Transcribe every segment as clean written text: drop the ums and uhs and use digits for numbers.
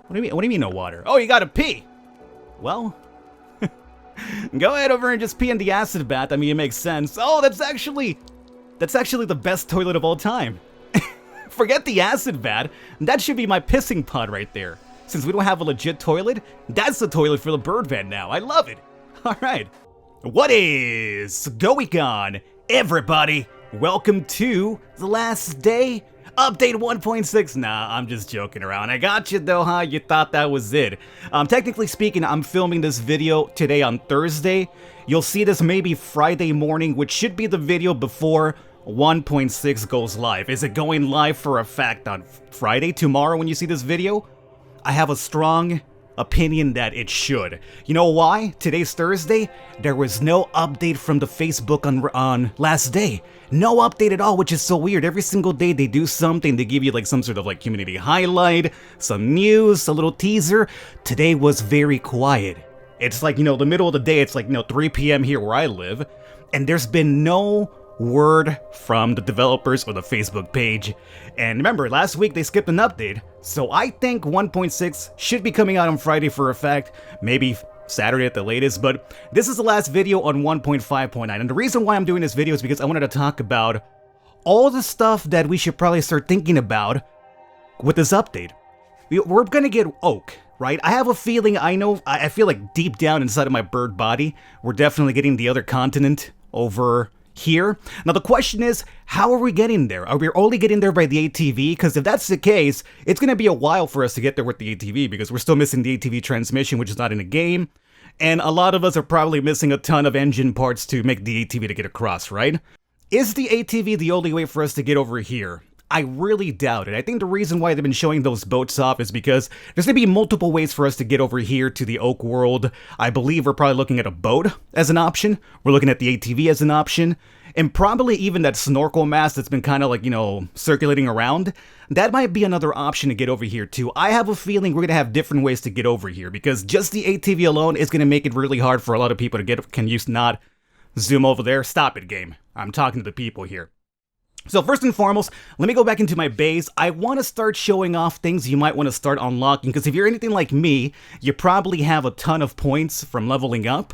What do you mean no water? Oh, you gotta pee! Well, go ahead over and just pee in the acid bath. I mean, it makes sense. Oh, that's actually the best toilet of all time. Forget the acid bath. That should be my pissing pod right there. Since we don't have a legit toilet, that's the toilet for the bird van now. I love it. Alright. What is going on, everybody? Welcome to the last day. Update 1.6. Nah, I'm just joking around. I got you though, huh? You thought that was it. Technically speaking, I'm filming this video today on Thursday. You'll see this maybe Friday morning, which should be the video before 1.6 goes live. Is it going live for a fact on Friday, tomorrow when you see this video? I have a strong opinion that it should. You know why? Today's Thursday. There was no update from the Facebook on last day. No update at all, which is so weird. Every single day they do something. They give you like some sort of like community highlight, some news, a little teaser. Today was very quiet. It's like, you know, the middle of the day. It's like, 3 p.m. here where I live. And there's been no word from the developers or the Facebook page. And remember, last week they skipped an update, so I think 1.6 should be coming out on Friday for a fact, maybe Saturday at the latest, but this is the last video on 1.5.9, and the reason why I'm doing this video is because I wanted to talk about all the stuff that we should probably start thinking about with this update. We're gonna get Oak, right? I have a feeling, I feel like deep down inside of my bird body, we're definitely getting the other continent over here. Now the question is, how are we getting there? Are we only getting there by the ATV? Because if that's the case, it's going to be a while for us to get there with the ATV because we're still missing the ATV transmission, which is not in the game. And a lot of us are probably missing a ton of engine parts to make the ATV to get across, right? Is the ATV the only way for us to get over here? I really doubt it. I think the reason why they've been showing those boats off is because there's going to be multiple ways for us to get over here to the Oak World. I believe we're probably looking at a boat as an option. We're looking at the ATV as an option. And probably even that snorkel mast that's been kind of like, circulating around. That might be another option to get over here too. I have a feeling we're going to have different ways to get over here because just the ATV alone is going to make it really hard for a lot of people to get. Can you not zoom over there? Stop it, game. I'm talking to the people here. So first and foremost, let me go back into my base. I want to start showing off things you might want to start unlocking, because if you're anything like me, you probably have a ton of points from leveling up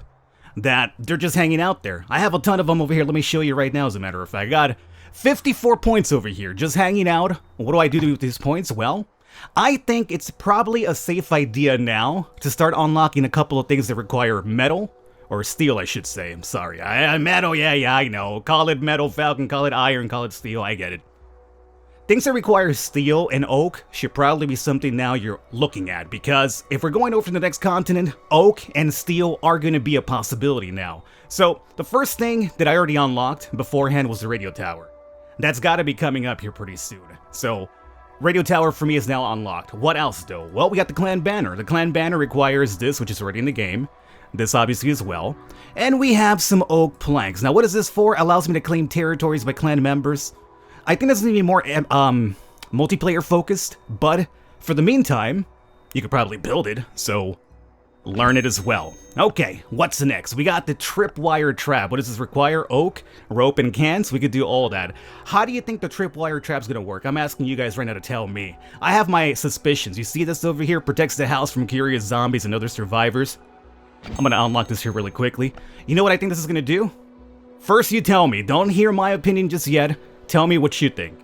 that they're just hanging out there. I have a ton of them over here. Let me show you right now, as a matter of fact. I got 54 points over here, just hanging out. What do I do with these points? Well, I think it's probably a safe idea now to start unlocking a couple of things that require metal. Or steel, I should say. I'm sorry. Metal, yeah, I know. Call it metal, Falcon, call it iron, call it steel, I get it. Things that require steel and oak should probably be something now you're looking at, because if we're going over to the next continent, oak and steel are going to be a possibility now. So, the first thing that I already unlocked beforehand was the radio tower. That's got to be coming up here pretty soon. So, radio tower for me is now unlocked. What else though? Well, we got the clan banner. The clan banner requires this, which is already in the game. This obviously as well. And we have some oak planks. Now what is this for? Allows me to claim territories by clan members. I think this is going to be more multiplayer focused, but for the meantime, you could probably build it, so learn it as well. Okay, what's next? We got the tripwire trap. What does this require? Oak, rope, and cans? We could do all that. How do you think the tripwire trap's going to work? I'm asking you guys right now to tell me. I have my suspicions. You see this over here? Protects the house from curious zombies and other survivors. I'm going to unlock this here really quickly. You know what I think this is going to do? First you tell me. Don't hear my opinion just yet. Tell me what you think.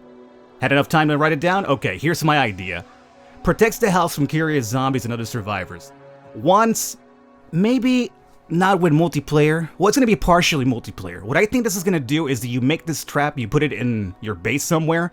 Had enough time to write it down? Okay, here's my idea. Protects the house from curious zombies and other survivors. Once, maybe not with multiplayer. Well, it's going to be partially multiplayer. What I think this is going to do is that you make this trap, you put it in your base somewhere,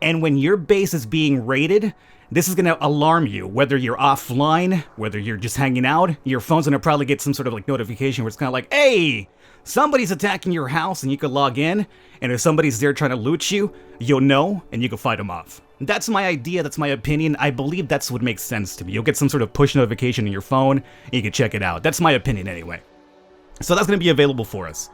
and when your base is being raided, this is going to alarm you, whether you're offline, whether you're just hanging out. Your phone's going to probably get some sort of like notification where it's kind of like, hey, somebody's attacking your house, and you can log in, and if somebody's there trying to loot you, you'll know, and you can fight them off. That's my idea, that's my opinion. I believe that's what makes sense to me. You'll get some sort of push notification in your phone, and you can check it out. That's my opinion anyway. So that's going to be available for us.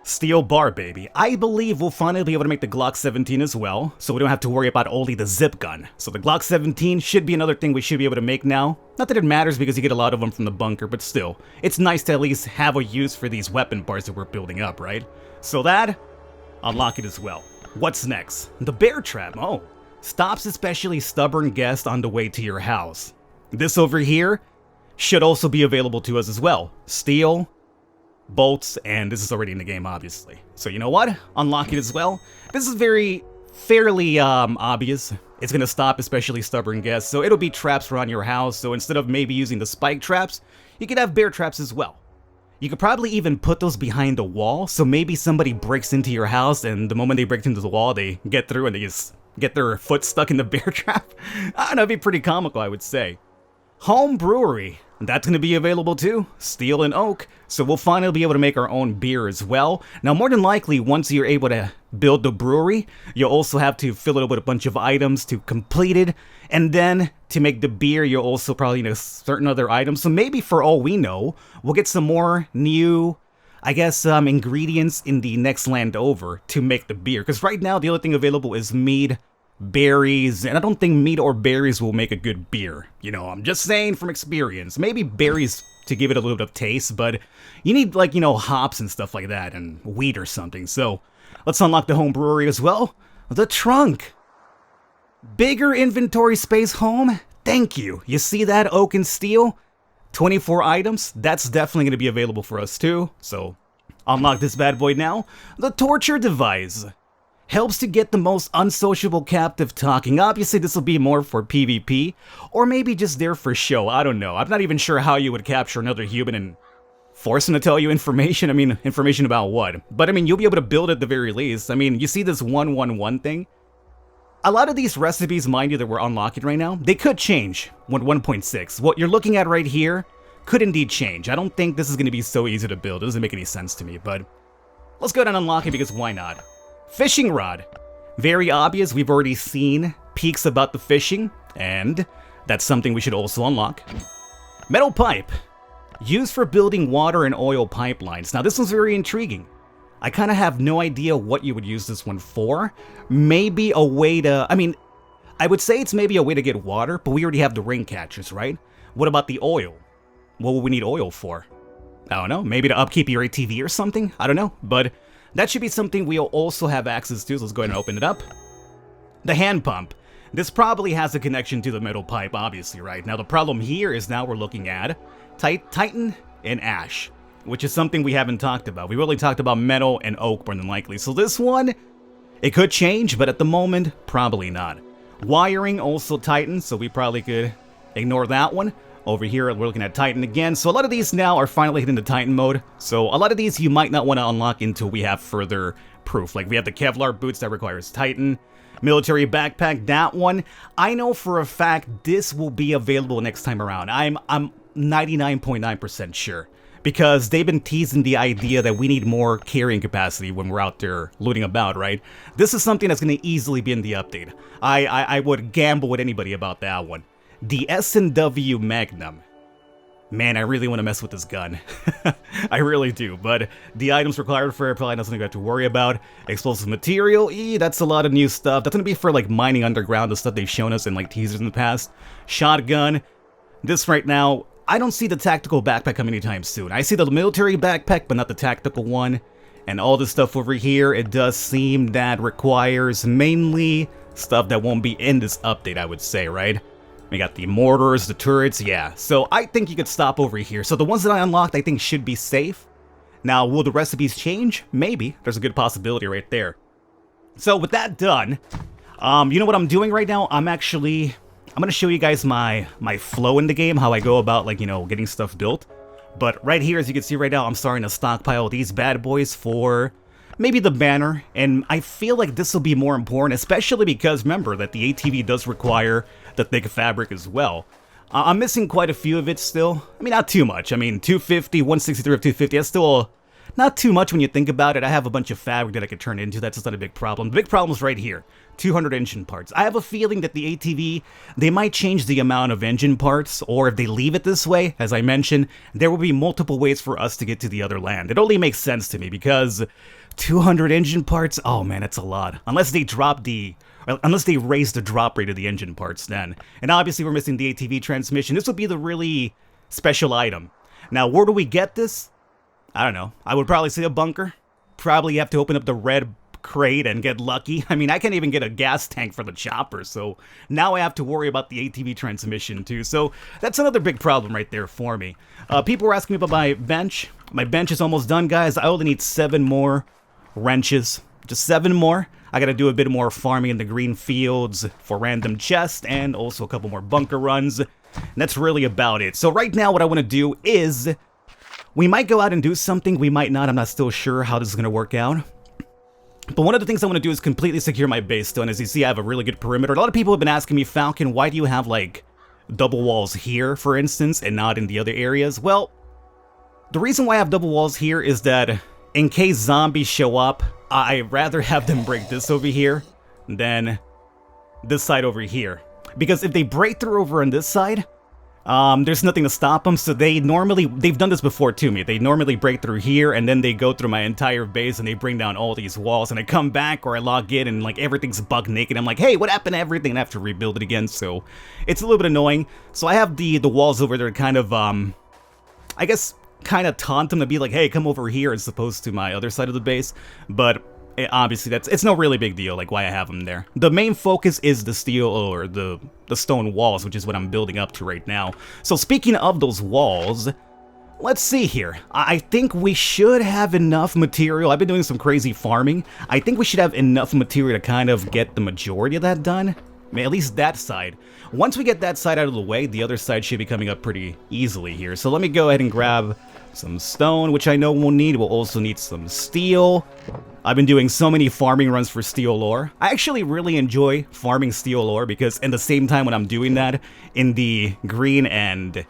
Steel bar, baby. I believe we'll finally be able to make the Glock 17 as well, so we don't have to worry about only the zip gun. So the Glock 17 should be another thing we should be able to make now. Not that it matters because you get a lot of them from the bunker, but still, it's nice to at least have a use for these weapon parts that we're building up, right? So that, unlock it as well. What's next? The bear trap. Oh, stops especially stubborn guests on the way to your house. This over here should also be available to us as well. Steel, bolts, and this is already in the game, obviously. So you know what? Unlock it as well. This is fairly obvious. It's gonna stop especially stubborn guests, so it'll be traps around your house, so instead of maybe using the spike traps, you could have bear traps as well. You could probably even put those behind the wall, so maybe somebody breaks into your house, and the moment they break into the wall, they get through and they just get their foot stuck in the bear trap. I don't know, it'd be pretty comical, I would say. Home brewery. That's going to be available too, steel and oak, so we'll finally be able to make our own beer as well. Now, more than likely, once you're able to build the brewery, you'll also have to fill it up with a bunch of items to complete it, and then to make the beer, you'll also probably need certain other items, so maybe for all we know, we'll get some more new, I guess, ingredients in the next land over to make the beer, because right now, the only thing available is mead, berries, and I don't think meat or berries will make a good beer. You know, I'm just saying from experience. Maybe berries to give it a little bit of taste, but you need, like, you know, hops and stuff like that, and wheat or something. So, let's unlock the home brewery as well. The trunk. Bigger inventory space home? Thank you. You see that, oak and steel? 24 items? That's definitely going to be available for us too. So, unlock this bad boy now. The torture device. Helps to get the most unsociable captive talking. Obviously, this will be more for PvP, or maybe just there for show. I don't know. I'm not even sure how you would capture another human and force him to tell you information. I mean, information about what? But I mean, you'll be able to build at the very least. I mean, you see this 111 thing? A lot of these recipes, mind you, that we're unlocking right now, they could change with 1.6. What you're looking at right here could indeed change. I don't think this is going to be so easy to build. It doesn't make any sense to me, but let's go ahead and unlock it because why not? Fishing rod. Very obvious, we've already seen peaks about the fishing, and that's something we should also unlock. Metal pipe. Used for building water and oil pipelines. Now this one's very intriguing. I kind of have no idea what you would use this one for. Maybe a way to, I mean, I would say it's maybe a way to get water, but we already have the ring catchers, right? What about the oil? What would we need oil for? I don't know, maybe to upkeep your ATV or something? I don't know, but that should be something we'll also have access to, so let's go ahead and open it up. The hand pump. This probably has a connection to the metal pipe, obviously, right? Now the problem here is now we're looking at Titan and Ash, which is something we haven't talked about. We really talked about metal and oak more than likely. So this one, it could change, but at the moment, probably not. Wiring, also Titan, so we probably could ignore that one. Over here, we're looking at Titan again. So a lot of these now are finally hitting the Titan mode. So a lot of these you might not want to unlock until we have further proof. Like we have the Kevlar boots that requires Titan. Military backpack, that one. I know for a fact this will be available next time around. I'm 99.9% sure. Because they've been teasing the idea that we need more carrying capacity when we're out there looting about, right? This is something that's going to easily be in the update. I would gamble with anybody about that one. The S&W Magnum. Man, I really want to mess with this gun. I really do, but the items required for it, probably not something I have to worry about. Explosive material, that's a lot of new stuff. That's going to be for like mining underground, the stuff they've shown us in like teasers in the past. Shotgun. This right now, I don't see the tactical backpack coming anytime soon. I see the military backpack, but not the tactical one. And all this stuff over here, it does seem that requires mainly stuff that won't be in this update, I would say, right? We got the mortars, the turrets, yeah. So I think you could stop over here. So the ones that I unlocked, I think should be safe. Now, will the recipes change? Maybe. There's a good possibility right there. So with that done, you know what I'm doing right now? I'm going to show you guys my flow in the game, how I go about, like, you know, getting stuff built. But right here, as you can see right now, I'm starting to stockpile these bad boys for maybe the banner, and I feel like this will be more important, especially because, remember, that the ATV does require the thick fabric as well. I'm missing quite a few of it still. I mean, not too much. I mean, 250, 163 of 250, that's still not too much when you think about it. I have a bunch of fabric that I could turn into. That's just not a big problem. The big problem is right here. 200 engine parts. I have a feeling that the ATV, they might change the amount of engine parts, or if they leave it this way, as I mentioned, there will be multiple ways for us to get to the other land. It only makes sense to me because 200 engine parts, oh man, that's a lot. Unless they raise the drop rate of the engine parts then. And obviously we're missing the ATV transmission. This would be the really special item. Now, where do we get this? I don't know. I would probably say a bunker. Probably have to open up the red crate and get lucky. I mean, I can't even get a gas tank for the chopper, so now I have to worry about the ATV transmission too. So that's another big problem right there for me. People were asking me about my bench. My bench is almost done, guys. I only need 7 more wrenches. Just 7 more. I gotta do a bit more farming in the green fields for random chests and also a couple more bunker runs. And that's really about it. So right now what I want to do is, we might go out and do something, we might not, I'm not still sure how this is going to work out. But one of the things I want to do is completely secure my base stone. As you see, I have a really good perimeter. A lot of people have been asking me, Falcon, why do you have like double walls here, for instance, and not in the other areas? Well, the reason why I have double walls here is that in case zombies show up, I'd rather have them break this over here than this side over here. Because if they break through over on this side, there's nothing to stop them, so they've done this before to me. They normally break through here, and then they go through my entire base, and they bring down all these walls, and I come back, or I log in, and like everything's bug naked. I'm like, hey, what happened to everything? And I have to rebuild it again, so it's a little bit annoying. So I have the walls over there kind of, I guess, kind of taunt them to be like, hey, come over here, as opposed to my other side of the base, but obviously it's no really big deal, like why I have them there. The main focus is the steel, or the stone walls, which is what I'm building up to right now. So speaking of those walls, let's see here. I think we should have enough material. I've been doing some crazy farming. I think we should have enough material to kind of get the majority of that done. I mean, at least that side. Once we get that side out of the way, the other side should be coming up pretty easily here. So let me go ahead and grab some stone, which I know we'll need. We'll also need some steel. I've been doing so many farming runs for steel ore. I actually really enjoy farming steel ore because in the same time when I'm doing that, in the green and...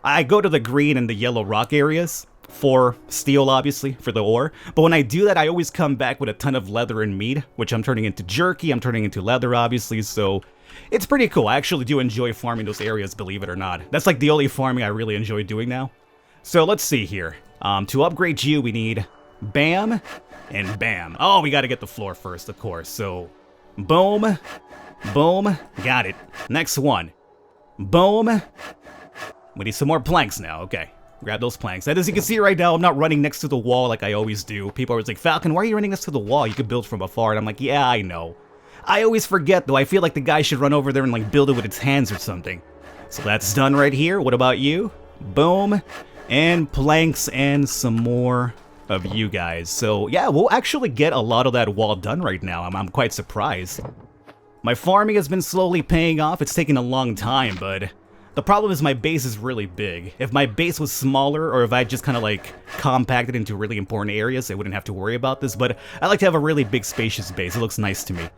I go to the green and the yellow rock areas for steel, obviously, for the ore. But when I do that, I always come back with a ton of leather and meat, which I'm turning into jerky, I'm turning into leather, obviously, so it's pretty cool. I actually do enjoy farming those areas, believe it or not. That's like the only farming I really enjoy doing now. So let's see here. To upgrade you, we need bam and bam. Oh, we gotta get the floor first, of course. So, boom, boom, got it. Next one. Boom. We need some more planks now, okay. Grab those planks. And as you can see right now, I'm not running next to the wall like I always do. People are always like, Falcon, why are you running next to the wall? You could build from afar. And I'm like, yeah, I know. I always forget, though. I feel like the guy should run over there and like build it with its hands or something. So that's done right here. What about you? Boom. And planks and some more of you guys. So yeah, we'll actually get a lot of that wall done right now. I'm quite surprised. My farming has been slowly paying off. It's taken a long time, but the problem is my base is really big. If my base was smaller, or if I just kind of like compacted into really important areas, I wouldn't have to worry about this, but I like to have a really big spacious base. It looks nice to me.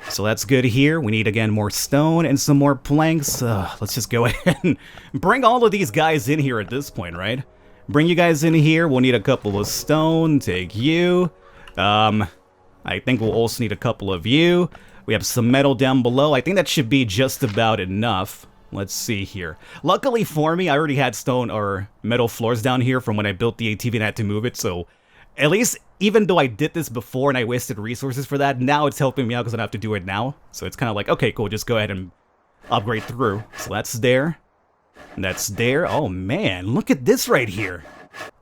So that's good here. We need, again, more stone and some more planks. Let's just go ahead and bring all of these guys in here at this point, right? Bring you guys in here. We'll need a couple of stone. Take you. I think we'll also need a couple of you. We have some metal down below. I think that should be just about enough. Let's see here. Luckily for me, I already had stone or metal floors down here from when I built the ATV and I had to move it, so at least, even though I did this before and I wasted resources for that, now it's helping me out because I don't have to do it now. So it's kind of like, okay, cool, just go ahead and upgrade through. So that's there. That's there. Oh man, look at this right here.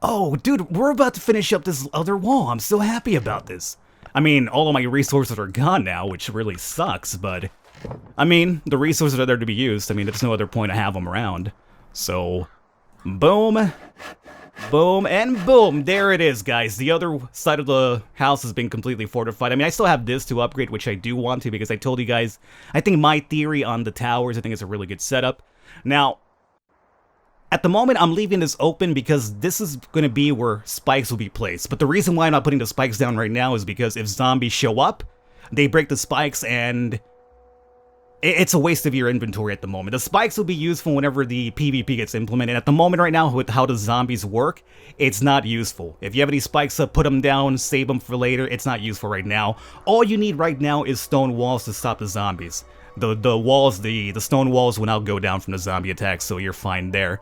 Oh, dude, we're about to finish up this other wall. I'm so happy about this. I mean, all of my resources are gone now, which really sucks, but I mean, the resources are there to be used. I mean, there's no other point to have them around. So, boom, boom, and boom. There it is, guys. The other side of the house has been completely fortified. I mean, I still have this to upgrade, which I do want to, because I told you guys, I think my theory on the towers, I think it's a really good setup. Now, at the moment, I'm leaving this open because this is going to be where spikes will be placed. But the reason why I'm not putting the spikes down right now is because if zombies show up, they break the spikes and it's a waste of your inventory at the moment. The spikes will be useful whenever the PvP gets implemented. At the moment right now, with how the zombies work, it's not useful. If you have any spikes up, put them down, save them for later. It's not useful right now. All you need right now is stone walls to stop the zombies. The walls, the stone walls will now go down from the zombie attacks, so you're fine there.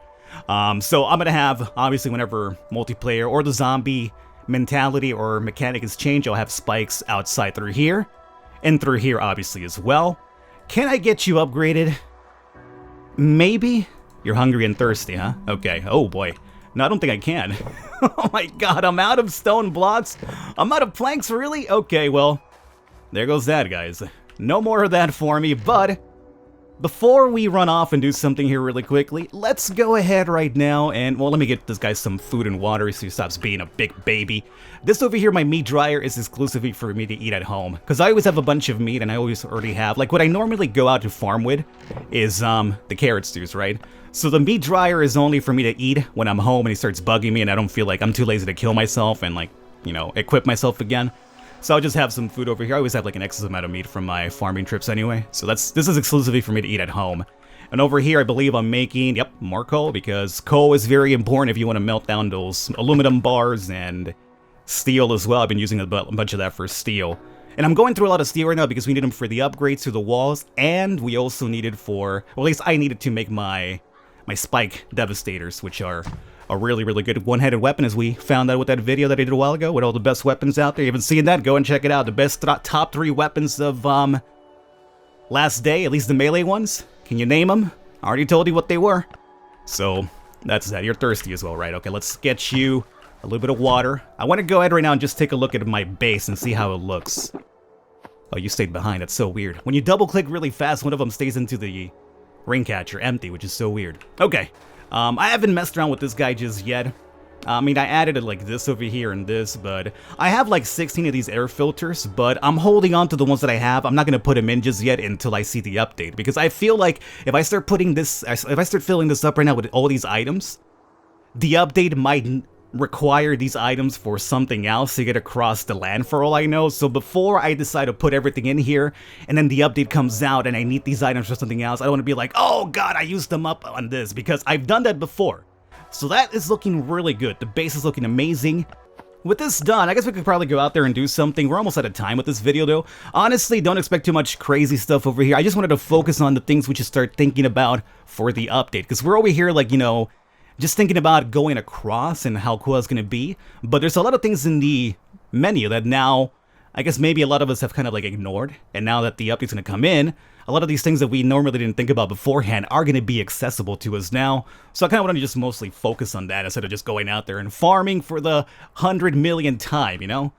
So I'm going to have, obviously, whenever multiplayer or the zombie mentality or mechanic is changed, I'll have spikes outside through here, and through here, obviously, as well. Can I get you upgraded? Maybe? You're hungry and thirsty, huh? Okay. Oh, boy. No, I don't think I can. Oh my god, I'm out of stone blocks. I'm out of planks, really? Okay, well, there goes that, guys. No more of that for me, but before we run off and do something here really quickly, let's go ahead right now and, well, let me get this guy some food and water so he stops being a big baby. This over here, my meat dryer, is exclusively for me to eat at home, because I always have a bunch of meat and I always already have, like what I normally go out to farm with is the carrot stews, right? So the meat dryer is only for me to eat when I'm home and he starts bugging me and I don't feel like I'm too lazy to kill myself and like, you know, equip myself again. So I'll just have some food over here. I always have like an excess amount of meat from my farming trips anyway. So this is exclusively for me to eat at home. And over here, I believe I'm making, yep, more coal, because coal is very important if you want to melt down those aluminum bars and steel as well. I've been using a bunch of that for steel. And I'm going through a lot of steel right now because we need them for the upgrades to the walls, and we also need it for, well, at least I needed to make my spike devastators, which are a really, really good one-handed weapon, as we found out with that video that I did a while ago with all the best weapons out there. You haven't seen that? Go and check it out. The best top 3 weapons of last day, at least the melee ones. Can you name them? I already told you what they were. So that's that. You're thirsty as well, right? Okay, let's get you a little bit of water. I want to go ahead right now and just take a look at my base and see how it looks. Oh, you stayed behind. That's so weird. When you double-click really fast, one of them stays into the ring catcher empty, which is so weird. Okay. I haven't messed around with this guy just yet. I mean, I added it like this over here and this, but I have like 16 of these air filters, but I'm holding on to the ones that I have. I'm not going to put them in just yet until I see the update, because I feel like if I start filling this up right now with all these items, the update might require these items for something else to get across the land, for all I know. So before I decide to put everything in here and then the update comes out and I need these items for something else, I don't want to be like, oh god, I used them up on this, because I've done that before. So that is looking really good. The base is looking amazing. With this done, I guess we could probably go out there and do something. We're almost out of time with this video though. Honestly, don't expect too much crazy stuff over here. I just wanted to focus on the things we should start thinking about for the update, because we're over here like, you know, just thinking about going across and how cool it's going to be. But there's a lot of things in the menu that now, I guess maybe a lot of us have kind of like ignored. And now that the update's going to come in, a lot of these things that we normally didn't think about beforehand are going to be accessible to us now. So I kind of want to just mostly focus on that instead of just going out there and farming for the 100 millionth time, you know?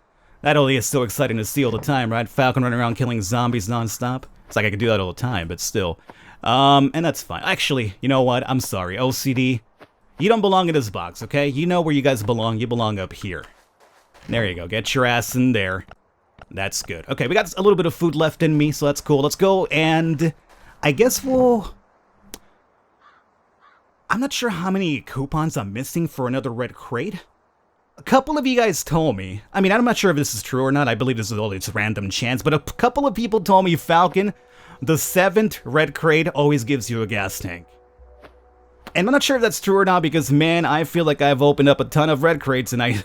That only is so exciting to see all the time, right? Falcon running around killing zombies nonstop. It's like I could do that all the time, but still. And that's fine. Actually, you know what? I'm sorry. OCD. You don't belong in this box, okay? You know where you guys belong. You belong up here. There you go. Get your ass in there. That's good. Okay, we got a little bit of food left in me, so that's cool. Let's go, and I guess we'll... I'm not sure how many coupons I'm missing for another red crate. A couple of you guys told me. I mean, I'm not sure if this is true or not. I believe this is all its random chance, but a couple of people told me, Falcon, the 7th red crate always gives you a gas tank. And I'm not sure if that's true or not, because, man, I feel like I've opened up a ton of red crates and I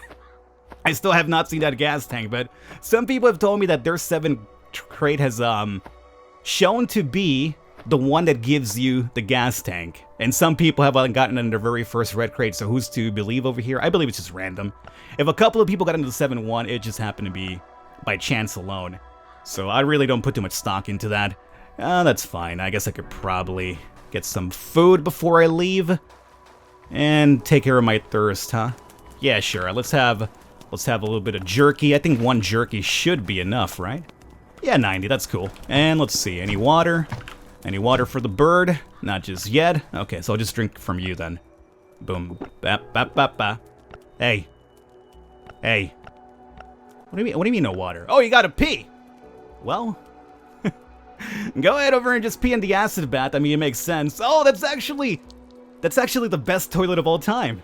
still have not seen that gas tank. But some people have told me that their 7th crate has shown to be the one that gives you the gas tank. And some people have gotten in their very first red crate, so who's to believe over here? I believe it's just random. If a couple of people got into the 7-1, it just happened to be by chance alone. So I really don't put too much stock into that. That's fine. I guess I could probably get some food before I leave and take care of my thirst, huh? Yeah, sure. Let's have a little bit of jerky. I think 1 jerky should be enough, right? Yeah, 90. That's cool. And let's see. Any water? Any water for the bird? Not just yet. Okay, so I'll just drink from you then. Boom. Bap, bap, bap, bap. Hey. Hey. What do you mean no water? Oh, you gotta pee! Well, go ahead over and just pee in the acid bath. I mean, it makes sense. Oh, that's actually the best toilet of all time.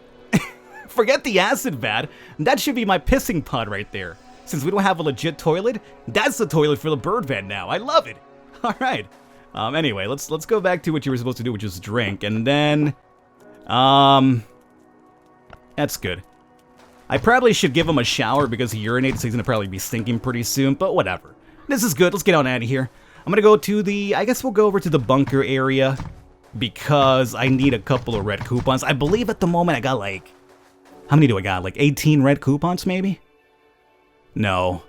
Forget the acid bath. That should be my pissing pod right there. Since we don't have a legit toilet, that's the toilet for the bird vent now. I love it. All right. Anyway, let's go back to what you were supposed to do, which is drink, and then, that's good. I probably should give him a shower because he urinated, so he's gonna probably be stinking pretty soon. But whatever. This is good. Let's get on out of here. I'm gonna go to I guess we'll go over to the bunker area because I need a couple of red coupons. I believe at the moment I got like, how many do I got? Like 18 red coupons maybe? No,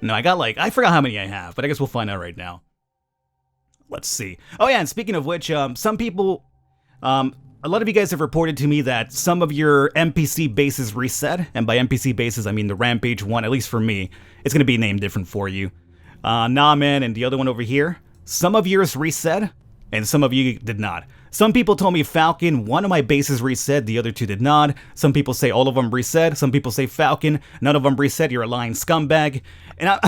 I got like, I forgot how many I have, but I guess we'll find out right now. Let's see. Oh yeah, and speaking of which, some people, a a lot of you guys have reported to me that some of your NPC bases reset, and by NPC bases I mean the Rampage one, at least for me. It's going to be named different for you. Man, and the other one over here, some of yours reset, and some of you did not. Some people told me Falcon, one of my bases reset, the other two did not. Some people say all of them reset, some people say Falcon, none of them reset, you're a lying scumbag. And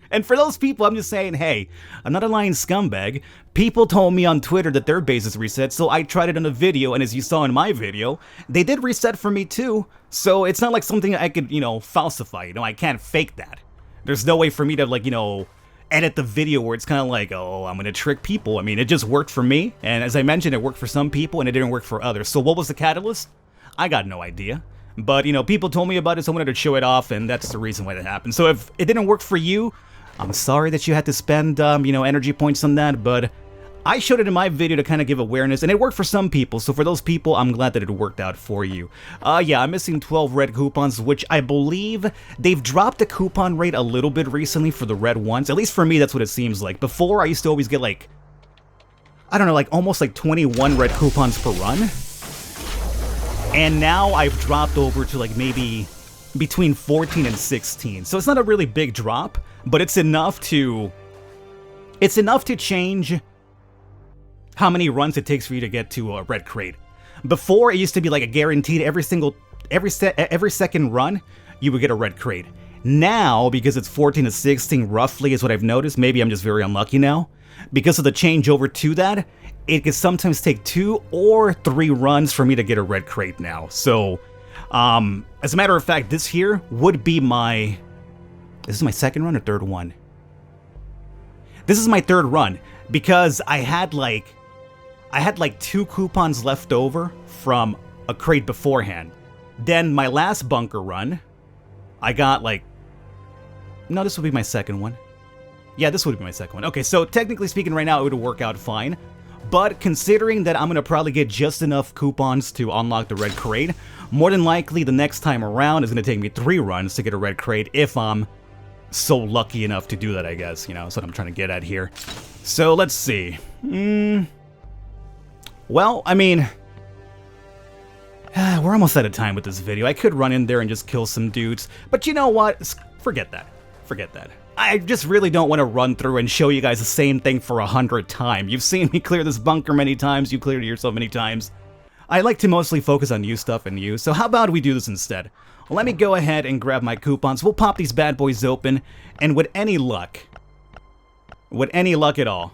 and for those people, I'm just saying, hey, I'm not a lying scumbag. People told me on Twitter that their bases reset, so I tried it in a video, and as you saw in my video, they did reset for me too. So it's not like something I could, falsify, I can't fake that. There's no way for me to, like, edit the video where it's kind of like, oh, I'm gonna trick people. I mean, it just worked for me, and as I mentioned, it worked for some people, and it didn't work for others. So what was the catalyst? I got no idea. But, people told me about it, so I wanted to show it off, and that's the reason why that happened. So if it didn't work for you, I'm sorry that you had to spend, energy points on that, but I showed it in my video to kind of give awareness, and it worked for some people, so for those people, I'm glad that it worked out for you. Yeah, I'm missing 12 red coupons, which I believe they've dropped the coupon rate a little bit recently for the red ones. At least for me, that's what it seems like. Before, I used to always get, like, I don't know, like, almost like 21 red coupons per run. And now I've dropped over to like maybe between 14 and 16. So it's not a really big drop, but it's enough to change how many runs it takes for you to get to a red crate. Before, it used to be like a guaranteed every second run you would get a red crate. Now, because it's 14 to 16 roughly is what I've noticed, maybe I'm just very unlucky now. Because of the changeover to that, it can sometimes take 2 or 3 runs for me to get a red crate now. So, as a matter of fact, this here would be my... This is my second run or third one? This is my third run, because I had like 2 coupons left over from a crate beforehand. Then my last bunker run, I got like... No, this would be my second one. Yeah, this would be my second one. Okay, so technically speaking right now, it would work out fine. But considering that I'm going to probably get just enough coupons to unlock the red crate, more than likely the next time around is going to take me 3 runs to get a red crate if I'm so lucky enough to do that, I guess. That's what I'm trying to get at here. So let's see. Well, I mean, we're almost out of time with this video. I could run in there and just kill some dudes, but you know what? Forget that. Forget that. I just really don't want to run through and show you guys the same thing for 100 times. You've seen me clear this bunker many times, you cleared it yourself many times. I like to mostly focus on new stuff and you, so how about we do this instead? Well, let me go ahead and grab my coupons, we'll pop these bad boys open, and with any luck at all,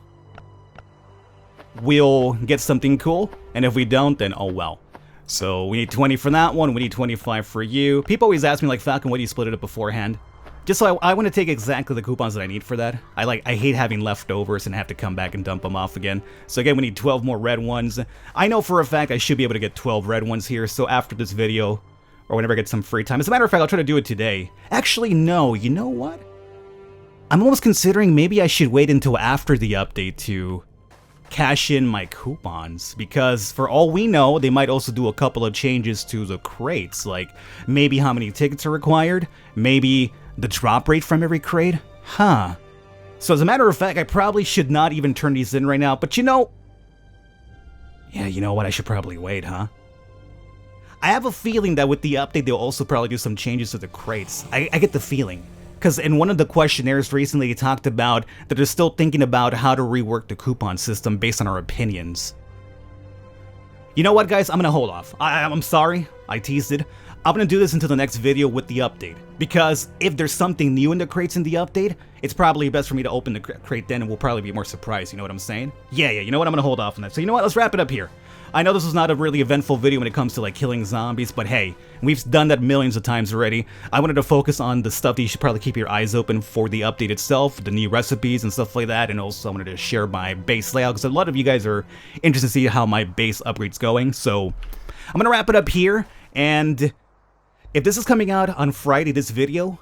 we'll get something cool, and if we don't, then oh well. So we need 20 for that one, we need 25 for you. People always ask me, like, Falcon, why do you split it up beforehand? Just so I want to take exactly the coupons that I need for that. I hate having leftovers and have to come back and dump them off again. So again, we need 12 more red ones. I know for a fact I should be able to get 12 red ones here, so after this video, or whenever I get some free time. As a matter of fact, I'll try to do it today. Actually, no, you know what? I'm almost considering maybe I should wait until after the update to cash in my coupons, because for all we know, they might also do a couple of changes to the crates, like maybe how many tickets are required, maybe the drop rate from every crate? Huh. So as a matter of fact, I probably should not even turn these in right now, but yeah, you know what, I should probably wait, huh? I have a feeling that with the update, they'll also probably do some changes to the crates. I get the feeling. Because in one of the questionnaires recently, they talked about that they're still thinking about how to rework the coupon system based on our opinions. You know what, guys? I'm gonna hold off. I'm sorry, I teased it. I'm gonna do this until the next video with the update, because if there's something new in the crates in the update, it's probably best for me to open the crate then, and we'll probably be more surprised, you know what I'm saying? Yeah, you know what, I'm gonna hold off on that. So you know what, let's wrap it up here. I know this was not a really eventful video when it comes to like killing zombies, but hey, we've done that millions of times already. I wanted to focus on the stuff that you should probably keep your eyes open for the update itself, the new recipes and stuff like that, and also I wanted to share my base layout, because a lot of you guys are interested to see how my base upgrade's going, so I'm gonna wrap it up here, and if this is coming out on Friday, this video,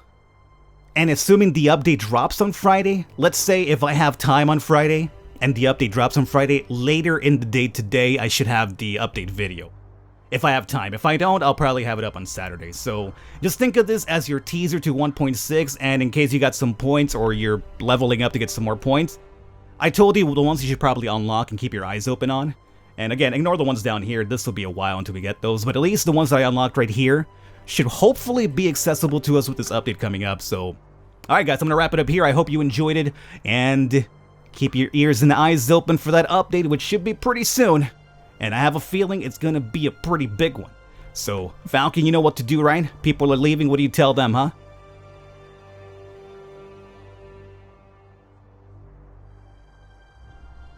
and assuming the update drops on Friday, let's say if I have time on Friday, and the update drops on Friday, later in the day today, I should have the update video. If I have time. If I don't, I'll probably have it up on Saturday. So just think of this as your teaser to 1.6, and in case you got some points or you're leveling up to get some more points, I told you the ones you should probably unlock and keep your eyes open on. And again, ignore the ones down here. This will be a while until we get those, but at least the ones that I unlocked right here should hopefully be accessible to us with this update coming up. So, alright guys, I'm gonna wrap it up here. I hope you enjoyed it, and keep your ears and eyes open for that update, which should be pretty soon. And I have a feeling it's gonna be a pretty big one. So, Falcon, you know what to do, right? People are leaving, what do you tell them, huh?